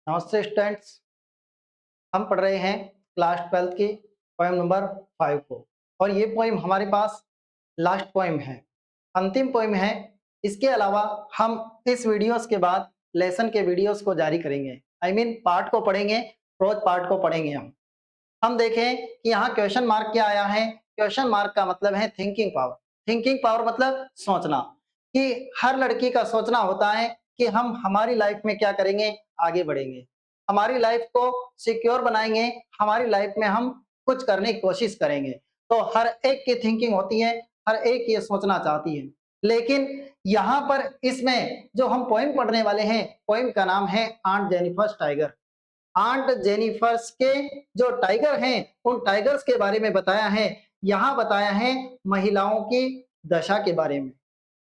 नमस्ते स्टूडेंट्स। हम पढ़ रहे हैं क्लास 12 की पोएम नंबर 5 को और ये पोएम हमारे पास लास्ट पोएम है, अंतिम पोएम है। इसके अलावा हम इस वीडियोस के बाद लेसन के वीडियोस को जारी करेंगे। पार्ट को पढ़ेंगे, रोज पार्ट को पढ़ेंगे हम देखें कि यहाँ क्वेश्चन मार्क क्या आया है। क्वेश्चन मार्क का मतलब है थिंकिंग पावर। थिंकिंग पावर मतलब सोचना, कि हर लड़की का सोचना होता है कि हम हमारी लाइफ में क्या करेंगे, आगे बढ़ेंगे, हमारी लाइफ को सिक्योर बनाएंगे, हमारी लाइफ में हम कुछ करने की कोशिश करेंगे। तो हर एक की थिंकिंग होती है, हर एक ये सोचना चाहती है। लेकिन यहाँ पर इसमें जो हम पोएम पढ़ने वाले हैं, पोएम का नाम है aunt Jennifer's tiger. Aunt Jennifer's के जो टाइगर हैं, उन टाइगर्स के बारे में बताया है। यहाँ बताया है महिलाओं की दशा के बारे में,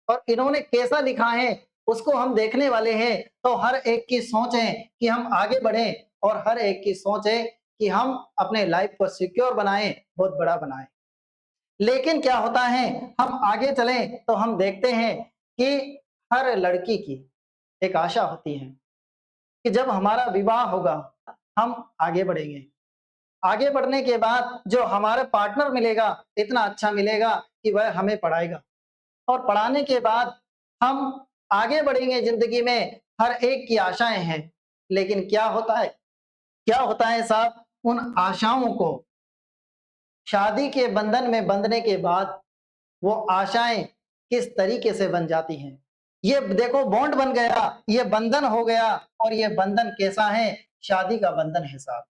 और इन्होंने कैसा लिखा है उसको हम देखने वाले हैं। तो हर एक की सोच है कि हम आगे बढ़ें, और हर एक की सोच है कि हम अपने लाइफ को सिक्योर बनाएं, बहुत बड़ा बनाएं। लेकिन क्या होता है, हम आगे चलें तो हम देखते हैं कि हर लड़की की एक आशा होती है कि जब हमारा विवाह होगा, हम आगे बढ़ेंगे। आगे बढ़ने के बाद जो हमारा पार्टनर मिलेगा, इतना अच्छा मिलेगा कि वह हमें पढ़ाएगा, और पढ़ाने के बाद हम आगे बढ़ेंगे ज़िंदगी में। हर एक की आशाएँ हैं, लेकिन क्या होता है साहब, उन आशाओं को शादी के बंधन में बंधने के बाद वो आशाएँ किस तरीके से बन जाती हैं। ये देखो, बॉन्ड बन गया, ये बंधन हो गया, और ये बंधन कैसा है, शादी का बंधन है साहब।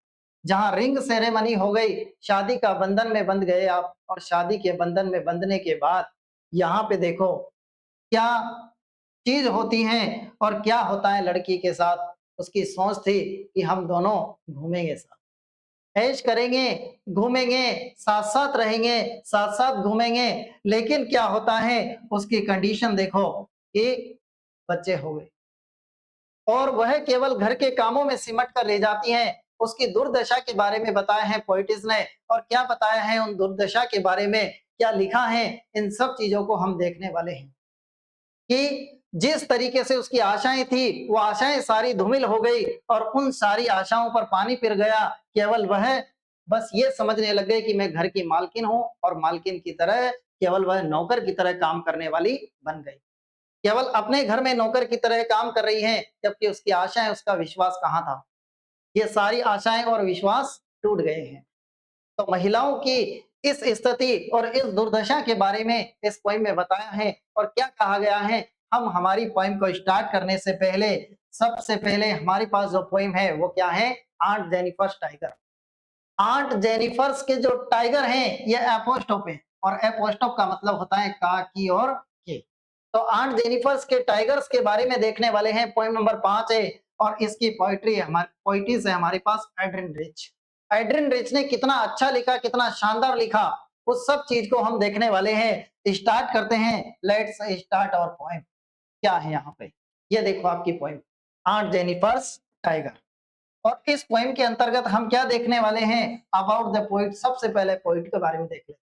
जहाँ रिंग सेरेमनी हो गई, शादी का बंधन में बंध गए आप, और शादी के बंधन में बंधने के बाद यहाँ पे देखो क्या चीज़ होती है और क्या होता है लड़की के साथ। उसकी सोच थी कि हम दोनों घूमेंगे साथ, ऐश करेंगे, घूमेंगे, साथ-साथ रहेंगे, साथ-साथ घूमेंगे। लेकिन क्या होता है, उसकी कंडीशन देखो कि बच्चे हो गए, और वह केवल घर के कामों में सिमट कर रह जाती हैं। उसकी दुर्दशा के बारे में बताया है पोएटिस ने, और क्या बताया है उन दुर्दशा के बारे में, क्या लिखा है, इन सब चीज़ों को हम देखने वाले हैं। कि जिस तरीके से उसकी आशाएँ थी, वो आशाएँ सारी धूमिल हो गई, और उन सारी आशाओं पर पानी फिर गया। केवल वह बस ये समझने लग गए कि मैं घर की मालकिन हूँ, और मालकिन की तरह केवल वह नौकर की तरह काम करने वाली बन गई। केवल अपने घर में नौकर की तरह काम कर रही हैं, जबकि उसकी आशाएँ, उसका विश्वास कहाँ था? ये सारी आशाएँ और विश्वास टूट गए हैं। तो महिलाओं की इस स्थिति और इस दुर्दशा के बारे में इस पोएम में बताया है, और क्या कहा गया है। हम हमारी पोएम को स्टार्ट करने से पहले, सबसे पहले हमारे पास जो पोएम है वो क्या है, aunt Jennifer's tiger. Aunt Jennifer's के जो टाइगर हैं, ये एपोस्ट्रोफ है, और एपोस्ट्रोफ का मतलब होता है का, की और के। तो आंट जेनिफर्स के टाइगर्स के बारे में देखने वाले हैं। पोएम नंबर 5 है, और इसकी पोएट्री है, हमारी पोएटिस है हमारे पास एड्रिन रिच। एड्रिन रिच ने कितना अच्छा लिखा, कितना शानदार लिखा, उस सब चीज को हम देखने वाले हैं। स्टार्ट करते हैं, लेट्स स्टार्ट आवर पोएम। क्या है यहाँ पे, ये देखो आपकी पोएम, आंट जेनिफर्स टाइगर। और इस पोएम के अंतर्गत हम क्या देखने वाले हैं, अबाउट द पोइट। सबसे पहले पोइट के बारे में देख लेते हैं,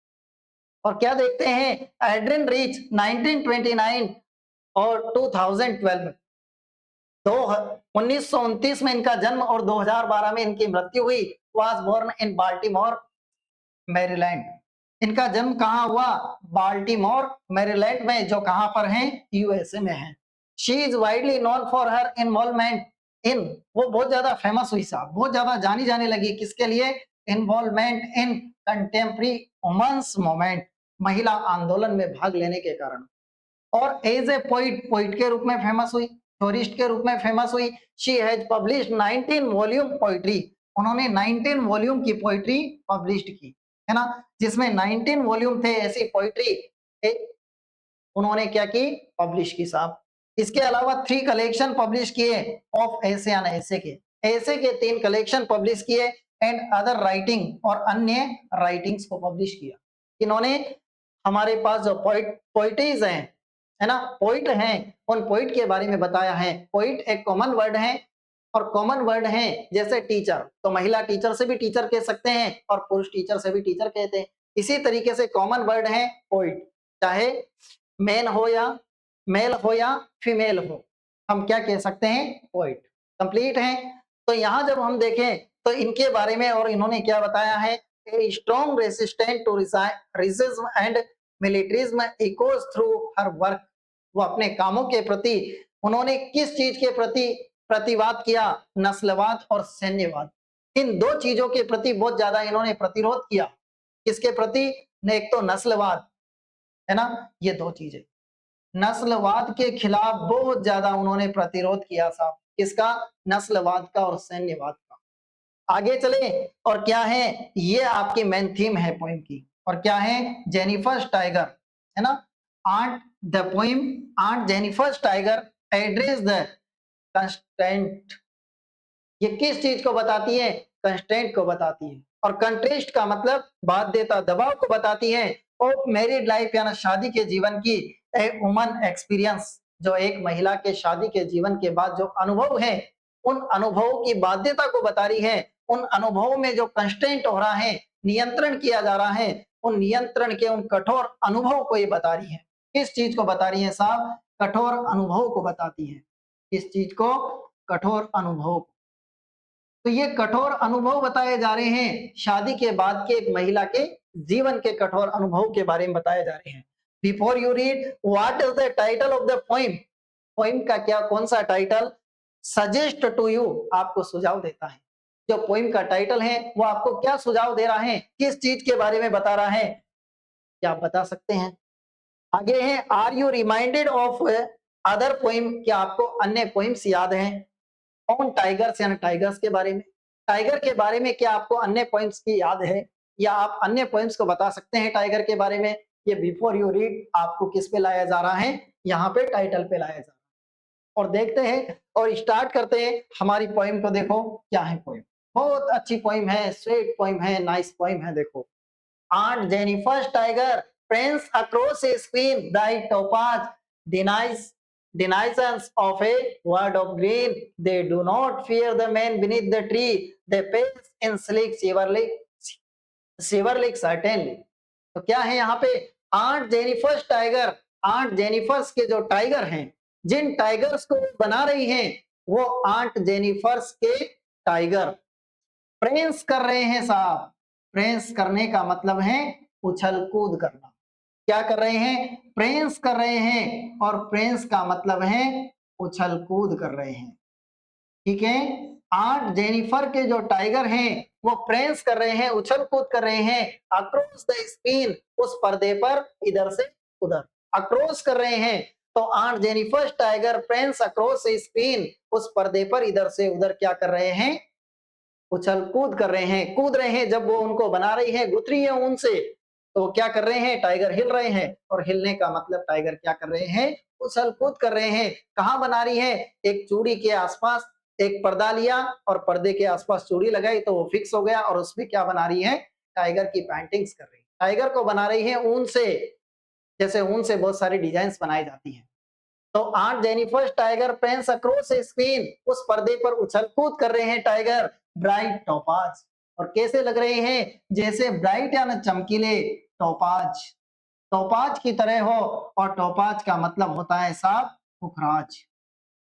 और क्या देखते हैं, एड्रिन रीच 1929 और 2012 में, दो 1929 में इनका जन्म और 2012 में इनकी मृत्यु हुई। Was born in Baltimore, Maryland. इनका जन्म कहाँ हुआ, बाल्टीमोर मैरीलैंड में, जो कहाँ पर है, यूएसए में है। She is widely known for her involvement in, वो बहुत ज्यादा फेमस हुई साहब, बहुत ज्यादा जानी जाने लगी, किसके लिए, involvement in contemporary women's movement, महिला आंदोलन में भाग लेने के कारण। और एज ए पोइट, पोइट के रूप में फेमस हुई, टूरिस्ट के रूप में फेमस हुई। She has published 19 volume poetry, उन्होंने 19 वॉल्यूम की पोइट्री पब्लिश्ड की, है ना, जिसमें 19 वॉल्यूम थे ऐसी पोइट्री उन्होंने क्या की, पब्लिश की साहब। इसके अलावा 3 कलेक्शन पब्लिश किए ऑफ ऐसे एंड ऐसे के 3 कलेक्शन पब्लिश किए, एंड अदर राइटिंग, और अन्य राइटिंग्स को पब्लिश किया। इन्होंने हमारे पास जो पोइटीज हैं, है ना, पोइट हैं, उन पोइट के बारे में बताया है। पोइट एक कॉमन वर्ड है, और कॉमन वर्ड है जैसे टीचर, तो महिला टीचर से भी टीचर कह सकते हैं, और पुरुष टीचर से भी टीचर कहते हैं। इसी तरीके से कॉमन वर्ड है पोइट, चाहे मेन हो या मेल हो या फीमेल हो, हम क्या कह सकते हैं, पोइट। कंप्लीट है। तो यहाँ जब हम देखें तो इनके बारे में और इन्होंने क्या बताया है, a strong resistant to racism and militarism echoes through her work. वो अपने कामों के प्रति उन्होंने किस चीज के प्रति प्रतिवाद किया, नस्लवाद और सैन्यवाद। इन दो चीजों के प्रति बहुत ज्यादा इन्होंने प्रतिरोध किया। किसके प्रति? ने एक तो नस्लवाद है ना, ये दो चीजें, नस्लवाद के खिलाफ बहुत ज्यादा उन्होंने प्रतिरोध किया साहब। किसका? नस्लवाद का और सैन्यवाद का। आगे चले और क्या है, ये आपकी मेन थीम है पोइम की। और क्या है? जेनिफर टाइगर है ना, aunt the poem aunt Jennifer tiger address the constant. ये किस चीज को बताती है? कंस्टेंट को बताती है। और कंट्रेस्ट का मतलब बाध्यता, दबाव को बताती है। ऑफ मैरिड लाइफ यानी शादी के जीवन की, ए वुमन एक्सपीरियंस, जो एक महिला के शादी के जीवन के बाद जो अनुभव है, उन अनुभवों की बाध्यता को बता रही है। उन अनुभवों में जो कंस्टेंट हो रहा है, नियंत्रण किया जा रहा है, उन नियंत्रण के उन कठोर अनुभव को ये बता रही है। किस चीज को बता रही है साहब? कठोर अनुभव को बताती है। किस चीज को? कठोर अनुभव। तो ये कठोर अनुभव बताए जा रहे हैं, शादी के बाद के एक महिला के जीवन के कठोर अनुभव के बारे में बताए जा रहे हैं। Before you read, what is the title of the poem? Poem का क्या, कौन सा टाइटल सजेस्ट टू यू, आपको सुझाव देता है। जो पोइम का टाइटल है वो आपको क्या सुझाव दे रहा है, किस चीज के बारे में बता रहा है, क्या आप बता सकते हैं? आगे है, are you reminded of other poem, क्या आपको अन्य पोइम्स याद हैं? ऑन टाइगर्स यानी टाइगर्स के बारे में, टाइगर के बारे में क्या आपको अन्य पॉइंट्स की याद है, या आप अन्य पॉइंट्स को बता सकते हैं टाइगर के बारे में? ये बिफोर यू रीड आपको किस पे लाया जा रहा है? यहाँ पे टाइटल पे लाया जा रहा है। और देखते हैं और स्टार्ट करते हैं हमारी पोइम को। देखो क्या है पोइम, बहुत अच्छी पोइम है, स्वीट पोइम है, नाइस पोइम है। देखो, Aunt Jennifer's tiger prints across a screen, bright topaz, denies denizens of a word of green. They do not fear the man beneath the tree. They pace in sleek शिवरलिक certainly. तो क्या है यहाँ पे? Aunt Jennifer's tiger, aunt Jennifer's के जो tiger हैं, जिन tigers को बना रही हैं, वो आंट जेनिफर्स के टाइगर प्रेंस कर रहे हैं साहब। प्रेंस करने का मतलब है उछल कूद करना। क्या कर रहे हैं? प्रेंस कर रहे हैं, और प्रेंस का मतलब है उछल कूद कर रहे हैं। ठीक है, आंट जेनिफर के जो टाइगर हैं वो प्रेंस कर रहे हैं, उछल कूद कर रहे हैं अक्रॉस द स्क्रीन, उस पर्दे पर इधर से उधर, अक्रॉस कर रहे हैं। तो aunt Jennifer tiger prance across the screen, उस पर्दे पर इधर से उधर क्या कर रहे हैं? उछल कूद कर रहे हैं, कूद रहे हैं। जब वो उनको बना रही है, गुथरी है उनसे, तो क्या कर रहे हैं? टाइगर हिल रहे हैं। और हिलने का मतलब टाइगर क्या कर रहे हैं? उछल कूद कर रहे हैं। कहाँ बना रही है? एक चूड़ी के आसपास एक पर्दा लिया और पर्दे के आसपास चूड़ी लगाई तो वो फिक्स हो गया, और उसमें क्या बना रही है? टाइगर की पेंटिंग्स कर रही है। टाइगर को बना रही है ऊन से, जैसे ऊन से बहुत सारी डिजाइन बनाई जाती है। तो aunt Jennifer tiger prance across screen, उस पर्दे पर उछल कूद कर रहे हैं टाइगर, ब्राइट टोपाज, और कैसे लग रहे हैं? जैसे ब्राइट यानी चमकीले, टोपाज टोपाज की तरह हो। और टोपाज का मतलब होता है साहब पुखराज।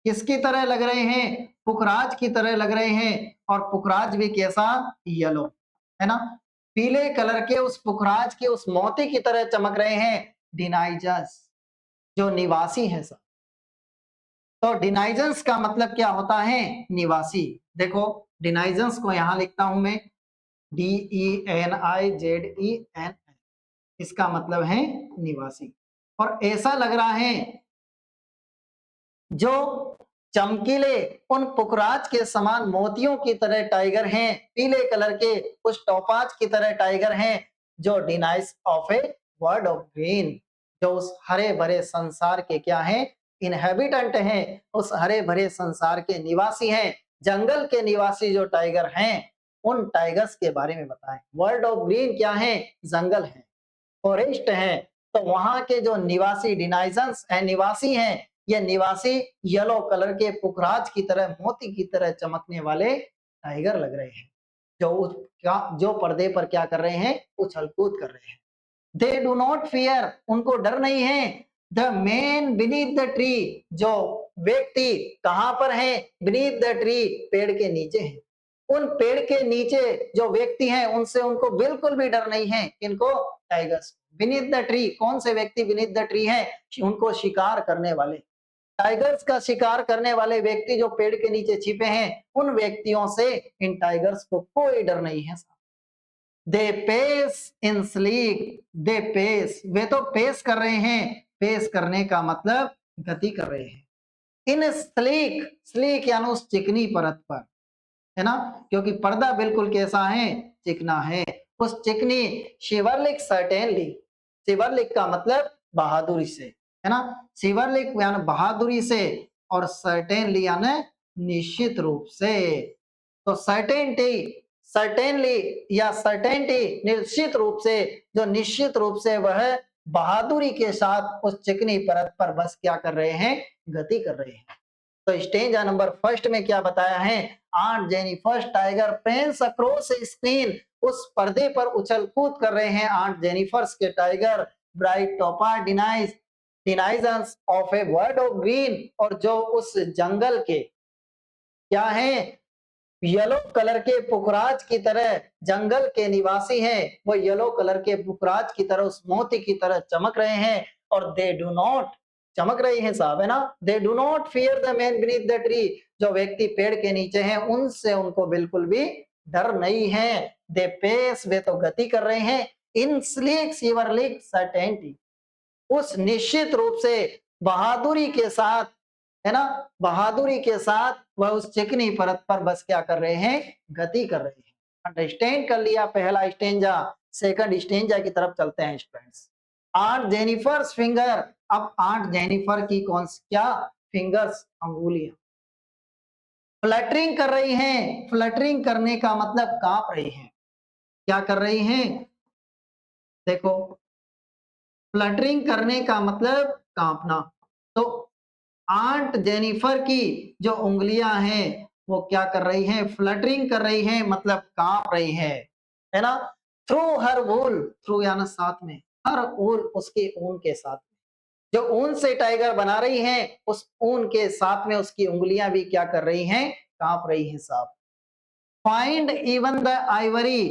किसकी तरह लग रहे हैं? पुखराज की तरह लग रहे हैं। और पुखराज भी कैसा? येलो, है ना, पीले कलर के उस पुखराज के उस मोती की तरह चमक रहे हैं डिनाइजर्स, जो निवासी है सब। तो डिनाइजेंस का मतलब क्या होता है? निवासी। देखो, डिनाइजेंस को यहां लिखता हूं मैं, DENIZEN, इसका मतलब है निवासी। और ऐसा लग रहा है जो चमकीले उन पुखराज के समान मोतियों की तरह टाइगर हैं, पीले कलर के उस टोपाज की तरह टाइगर हैं, जो denies of a world of green, जो उस हरे भरे संसार के क्या हैं? इनहेबिटेंट हैं, उस हरे भरे संसार के निवासी हैं। जंगल के निवासी जो टाइगर हैं, उन टाइगर्स के बारे में बताएं। वर्ल्ड ऑफ ग्रीन क्या है? जंगल है, फॉरेस्ट है। तो वहां के जो निवासी डिनाइजेंस है, निवासी हैं, ये निवासी येलो कलर के पुखराज की तरह, मोती की तरह चमकने वाले टाइगर लग रहे हैं, जो पर्दे पर क्या कर रहे हैं? उछल कूद कर रहे हैं। दे डू नॉट फियर, उनको डर नहीं है। The man beneath the tree, जो व्यक्ति कहां पर हैं? बीनीथ द ट्री, पेड़ के नीचे हैं। उन पेड़ के नीचे जो व्यक्ति हैं उनसे उनको बिल्कुल भी डर नहीं है। इनको टाइगर्स। बीनीथ द ट्री, कौन से व्यक्ति बीनीथ द ट्री हैं? उनको शिकार करने वाले, टाइगर्स का शिकार करने वाले व्यक्ति जो पेड़ के नीचे छिपे हैं, उन व्यक्तियों से इन टाइगर्स को कोई डर नहीं है। They pace in sleek, they pace, वे तो पेस कर रहे हैं। पेस करने का मतलब गति कर रहे हैं। इन स्लीक, स्लीक यानी उस चिकनी परत पर, है ना, क्योंकि पर्दा बिल्कुल कैसा है? चिकना है। उस चिकनी, शिवरलिक सर्टेनली, शिवरलिक का मतलब बहादुरी से, है ना, शिवरलिक यानी बहादुरी से, और सर्टेनली यानी निश्चित रूप से। तो सर्टेनिटी, सर्टेनली या सर्टेनिटी निश्चित रूप से, जो निश्चित रूप से वह बहादुरी के साथ उस चिकनी परत पर बस क्या कर रहे हैं? गति कर रहे हैं। तो स्टेंजा नंबर फर्स्ट में क्या बताया है? Aunt Jennifer tiger prance across screen, उस पर्दे पर उछल कूद कर रहे हैं आंट जेनिफर्स के tiger. Bright topaz denizens, denizens of a world of green, और जो उस जंगल के क्या है? येलो कलर के पुखराज की तरह, जंगल के निवासी हैं, वो येलो कलर के पुखराज की तरह, उस मोती की तरह चमक रहे हैं। और दे डू नॉट, चमक रही हैं साहब, है ना, they do not fear the man beneath the tree, जो व्यक्ति पेड़ के नीचे हैं उनसे उनको बिल्कुल भी डर नहीं है। दे पेस, वे तो गति कर रहे हैं। इन स्लीक शिवरलिक सर्टेनिटी, उस निश्चित रूप से बहादुरी के साथ, है ना, बहादुरी के साथ वह उस चिकनी परत पर बस क्या कर रहे हैं? गति कर रहे हैं। अंडरस्टैंड कर लिया पहला स्टेंजा। सेकंड स्टेंजा की तरफ चलते हैं स्टूडेंट्स। आंट जेनिफर्स फिंगर, अब आंट जेनिफर की कौन सी क्या? फिंगर्स, अंगुलियां फ्लटरिंग कर रही हैं। फ्लटरिंग करने का मतलब कांप रही हैं। क्या कर रही हैं? देखो, फ्लटरिंग करने का मतलब कांपना। तो आंट जेनिफर की जो उंगलियां हैं वो क्या कर रही हैं? फ्लटरिंग कर रही हैं, मतलब कांप रही है ना। थ्रू हर वूल, थ्रू यानी साथ में, हर वूल उसके ऊन के साथ, जो ऊन से टाइगर बना रही हैं उस ऊन के साथ में उसकी उंगलियां भी क्या कर रही हैं? कांप रही हैं साहब। Find even the ivory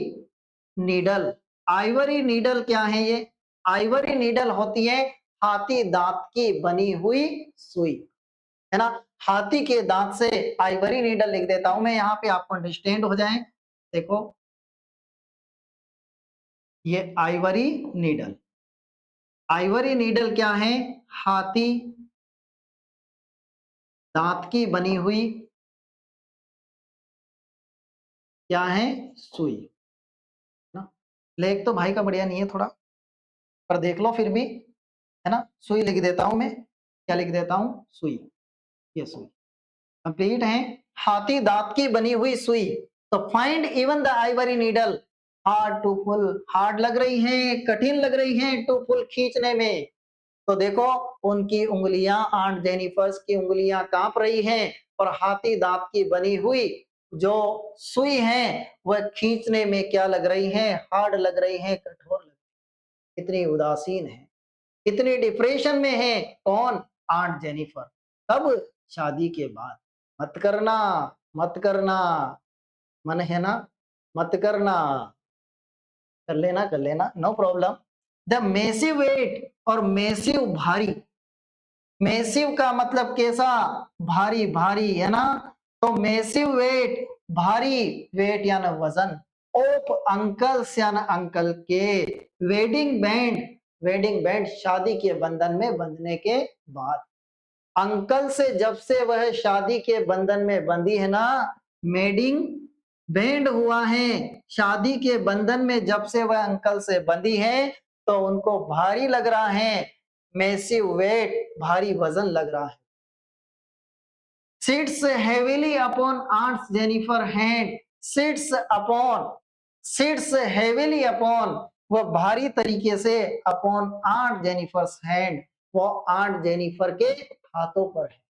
needle, Ivory needle क्या है? ये आइवरी नीडल होती है हाथी दांत की बनी हुई सुई, है ना, हाथी के दांत से आइवरी नीडल लिख देता हूं मैं यहाँ पे, आपको अंडरस्टैंड हो जाए। देखो, ये आइवरी नीडल, आइवरी नीडल क्या है? हाथी दांत की बनी हुई क्या है? सुई ना। लेख तो भाई का बढ़िया नहीं है थोड़ा, पर देख लो फिर भी, है ना। सुई लिख देता हूं मैं, क्या लिख देता हूं? सुई, ये सुई कंप्लीट है। हाथी दांत की बनी हुई सुई। तो find even the ivory needle hard to pull, hard लग रही है, कठिन लग रही है टू पुल, खींचने में। तो देखो, उनकी उंगलियां, आंट जेनिफर्स की उंगलियां कांप रही हैं, और हाथी दांत की बनी हुई जो सुई है वह खींचने में क्या लग रही है? हार्ड लग रही है, कठोर लग रही है। कितनी उदासीन है, कितनी डिप्रेशन में है। कौन? Aunt Jennifer. कब? शादी के बाद। मत करना, मत करना, मन है ना, मत करना, कर लेना, no problem. The massive weight, और मेसिव भारी, मेसिव का मतलब कैसा? भारी, भारी, है ना। तो मेसिव वेट, भारी, वेट यानी वजन, ऑफ अंकल्स यानी अंकल के, वेडिंग बैंड, वेडिंग बैंड शादी के बंधन में बंधने के बाद, अंकल से जब से वह शादी के बंधन में बंधी है ना, मेडिंग बैंड हुआ है, शादी के बंधन में जब से वह अंकल से बंधी है तो उनको भारी लग रहा है, मैसिव वेट, भारी वजन लग रहा है। Sits heavily upon aunt Jennifer hand, sits upon, sits heavily upon, वह भारी तरीके से, अपॉन आंट जेनिफर्स हैंड, वो आंट जेनिफर के हाथों पर है।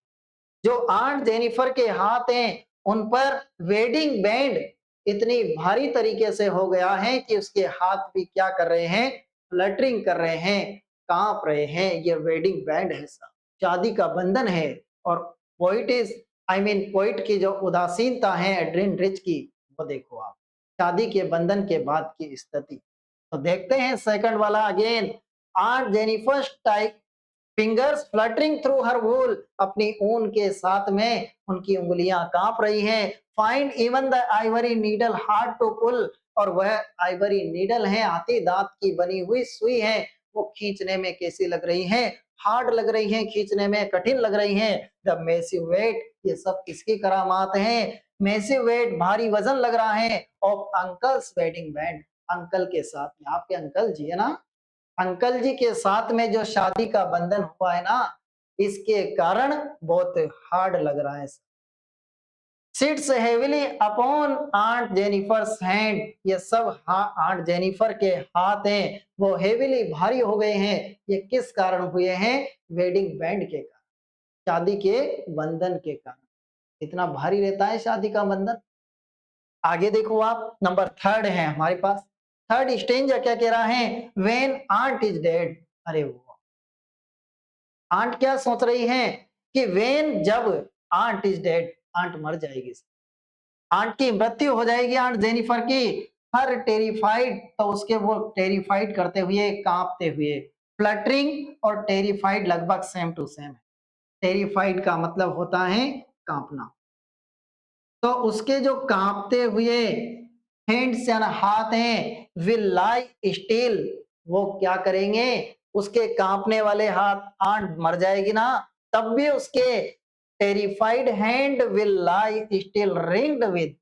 जो आंट जेनिफर के हाथ हैं उन पर वेडिंग बैंड इतनी भारी तरीके से हो गया है कि उसके हाथ भी क्या कर रहे हैं? फ्लटरिंग कर रहे हैं, कांप रहे हैं। ये वेडिंग बैंड है साहब, शादी का बंधन है, और poet is I mean poet की जो उदासीनता है एड्रिन रिच की, वो देखो आप शादी के बंधन के बाद की स्थिति। तो देखते हैं सेकंड वाला again. Aunt Jennifer type fingers fluttering through her wool, अपनी ऊन के साथ में उनकी उंगलियां कांप रही हैं। Find even the ivory needle hard to pull, और वह आइवरी नीडल है, हाथी दांत की बनी हुई सुई है, वो खींचने में कैसी लग रही है, हार्ड लग रही है, खींचने में कठिन लग रही है। द मेसिव वेट, ये सब किसकी करामात है? मेसिव वेट, भारी वजन लग रहा है, of uncle's wedding band, uncle के साथ में, आपके अंकल जी है ना, अंकल जी के साथ में जो शादी का बंधन हुआ है ना, इसके कारण बहुत हार्ड लग रहा है। Sits heavily upon aunt Jennifer's hand, ये सब आंट जेनिफर के हाथ हैं, वो हेविली भारी हो गए हैं। ये किस कारण हुए हैं? वेडिंग बैंड के कारण, शादी के बंधन के कारण इतना भारी रहता है शादी का बंधन। आगे देखो आप, नंबर थर्ड है हमारे पास। थर्ड स्टेंजा क्या कह रहा है? वेन आंट इज डेड, अरे वो आंट क्या सोच रही है कि वेन, जब आंट इज डेड, आंट मर जाएगी, आंट की मृत्यु हो जाएगी, आंट जेनिफर की। हर टेरिफाइड, तो उसके वो टेरिफाइड करते हुए, कांपते हुए, फ्लटरिंग और टेरिफाइड लगभग सेम टू सेम है। टेरिफाइड का मतलब होता है कांपना, तो उसके जो कांपते हुए हैंड्स यानी हाथ हैं, विल लाई स्टिल, वो क्या करेंगे? उसके कांपने वाले हाथ, आंट मर जाएगी ना, तब भी उसके terrified hand will lie still ringed with,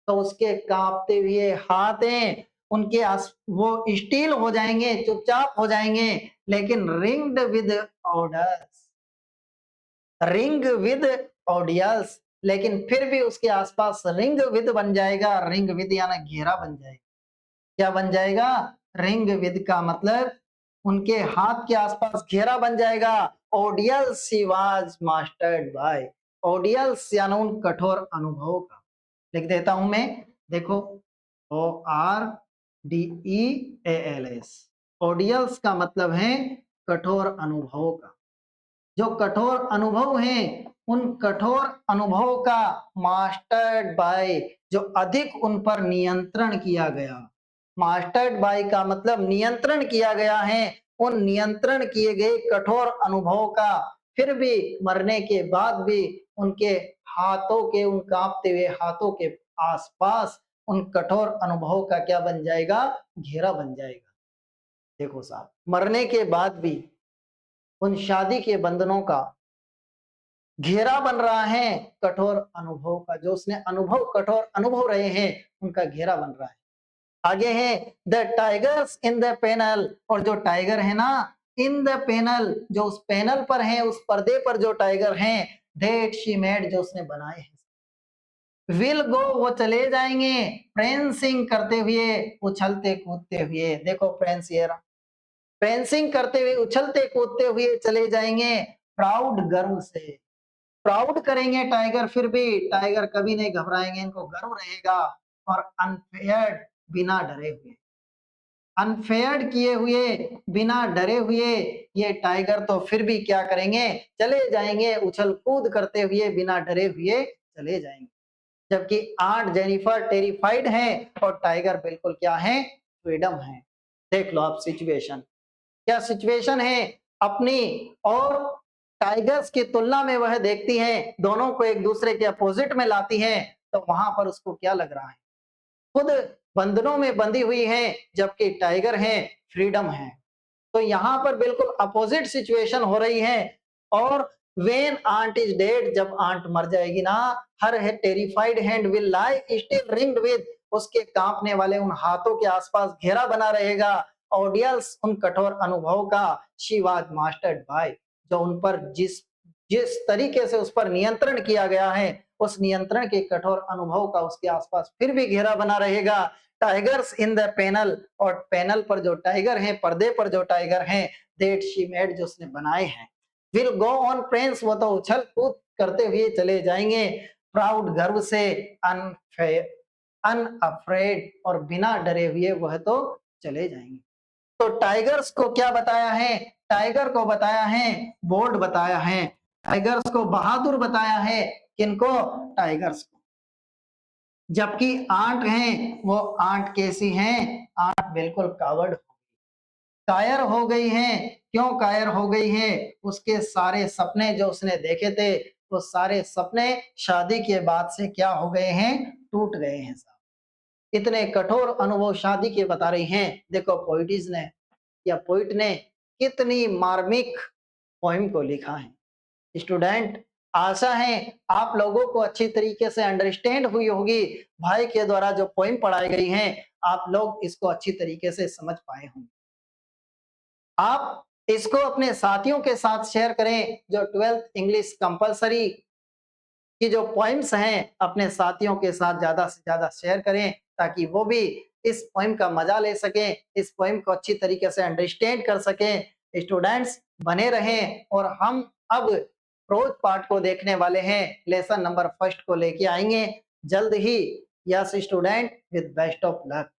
तो उसके कांपते हुए हाथ हैं, उनके वो स्टील हो जाएंगे, चुपचाप हो जाएंगे, लेकिन ringed with ordeals, ring with ordeals, लेकिन फिर भी उसके आसपास रिंग विद बन जाएगा। रिंग विद यानी घेरा बन जाएगा। क्या बन जाएगा? रिंग विद का मतलब उनके हाथ के आसपास घेरा बन जाएगा। ऑडियल्स ही वाज मास्टर्ड बाय, ऑडियल्स यानी उन कठोर अनुभव का। लिख देता हूं मैं, देखो, ORDEALS, ऑडियल्स का मतलब है कठोर अनुभव का। जो कठोर अनुभव हैं, उन कठोर अनुभव का मास्टर्ड बाय, जो अधिक उन पर नियंत्रण किया गया। मास्टर्ड बाय का मतलब नियंत्रण किया गया है, उन नियंत्रण किए गए कठोर अनुभव का, फिर भी मरने के बाद भी उनके हाथों के, उन कांपते हुए हाथों के आसपास उन कठोर अनुभव का क्या बन जाएगा? घेरा बन जाएगा। देखो साहब, मरने के बाद भी उन शादी के बंधनों का घेरा बन रहा है, कठोर अनुभव का, जो उसने अनुभव, कठोर अनुभव रहे हैं, उनका घेरा बन रहा है। आगे है the tigers in the panel, और जो टाइगर है ना, इन द पैनल, जो उस पैनल पर है, उस पर्दे पर जो टाइगर हैं, दैट शी मेड, जो उसने बनाए हैं, विल गो, वो चले जाएंगे, प्रेंसिंग करते हुए, उछलते कूदते हुए। देखो प्रेंस, ये प्रेंसिंग करते हुए, उछलते कूदते हुए चले जाएंगे, प्राउड, गर्व से। प्राउड करेंगे टाइगर, फिर भी टाइगर कभी नहीं घबराएंगे, इनको गर्व रहेगा। और अनफेयर्ड, बिना डरे हुए, अनफेयर्ड किए हुए, बिना डरे हुए, ये टाइगर तो फिर भी क्या करेंगे? चले जाएंगे, उछल कूद करते हुए, बिना डरे हुए चले जाएंगे। जबकि आंट जेनिफर टेरिफाइड है, और टाइगर बिल्कुल क्या है? फ्रीडम है। देख लो आप सिचुएशन, क्या सिचुएशन है अपनी और टाइगर्स की तुलना में, वह देखती है, दोनों को एक दूसरे के अपोजिट में लाती है, तो वहां पर उसको क्या लग रहा है? खुद बंधनों में बंधी हुई है, जबकि टाइगर है, फ्रीडम है। तो यहाँ पर बिल्कुल अपोजिट सिचुएशन हो रही है। और वेन आंट इज डेड, जब आंट मर जाएगी ना, हर है terrified hand will lie still ringed with, उसके कांपने वाले उन हाथों के आसपास घेरा बना रहेगा। ऑडियंस, उन कठोर अनुभव का, शी वाज मास्टर्ड बाय, जो उन पर जिस जिस तरीके से उस पर नियंत्रण किया गया है, उस नियंत्रण के कठोर अनुभव का उसके आसपास फिर भी घेरा बना रहेगा। टाइगर्स इन द पैनल, और पैनल पर जो टाइगर हैं, पर्दे पर जो टाइगर हैं, दैट शी मेड, जो उसने बनाए हैं, विल गो ऑन प्रेंस, वो तो उछल कूद करते हुए चले जाएंगे, प्राउड, गर्व से, अनअफ्रेड, और बिना डरे हुए वह तो चले जाएंगे। तो टाइगर्स को क्या बताया है? टाइगर को बताया है, बोल्ड बताया है, टाइगर्स को बहादुर बताया है, किनको? टाइगर्स को। जबकि आंट हैं, वो आंट कैसी हैं? आंट बिल्कुल कावर्ड, कायर हो गई हैं। क्यों कायर हो गई हैं? उसके सारे सपने जो उसने देखे थे, वो सारे सपने शादी के बाद से क्या हो गए हैं? टूट गए हैं साहब। इतने कठोर अनुभव शादी के बता रही हैं। देखो पोइटिस ने या पोइट ने कितनी मार्मिक पोइम को लिखा है। स्टूडेंट, आशा है आप लोगों को अच्छी तरीके से अंडरस्टैंड हुई होगी। भाई के द्वारा जो पोइम पढ़ाई गई हैं, आप लोग इसको अच्छी तरीके से समझ पाए होंगे। आप इसको अपने साथियों के साथ शेयर करें। जो 12th इंग्लिश कंपल्सरी की जो पोइम्स हैं, अपने साथियों के साथ ज़्यादा से ज़्यादा शेयर करें, ताकि वो भी इस पोइम का मज़ा ले सकें, इस पोइम को अच्छी तरीके से अंडरस्टैंड कर सकें। स्टूडेंट्स बने रहें और हम अब प्रोज पार्ट को देखने वाले हैं। लेसन नंबर फर्स्ट को लेके आएँगे जल्द ही। Yes student, with best of luck.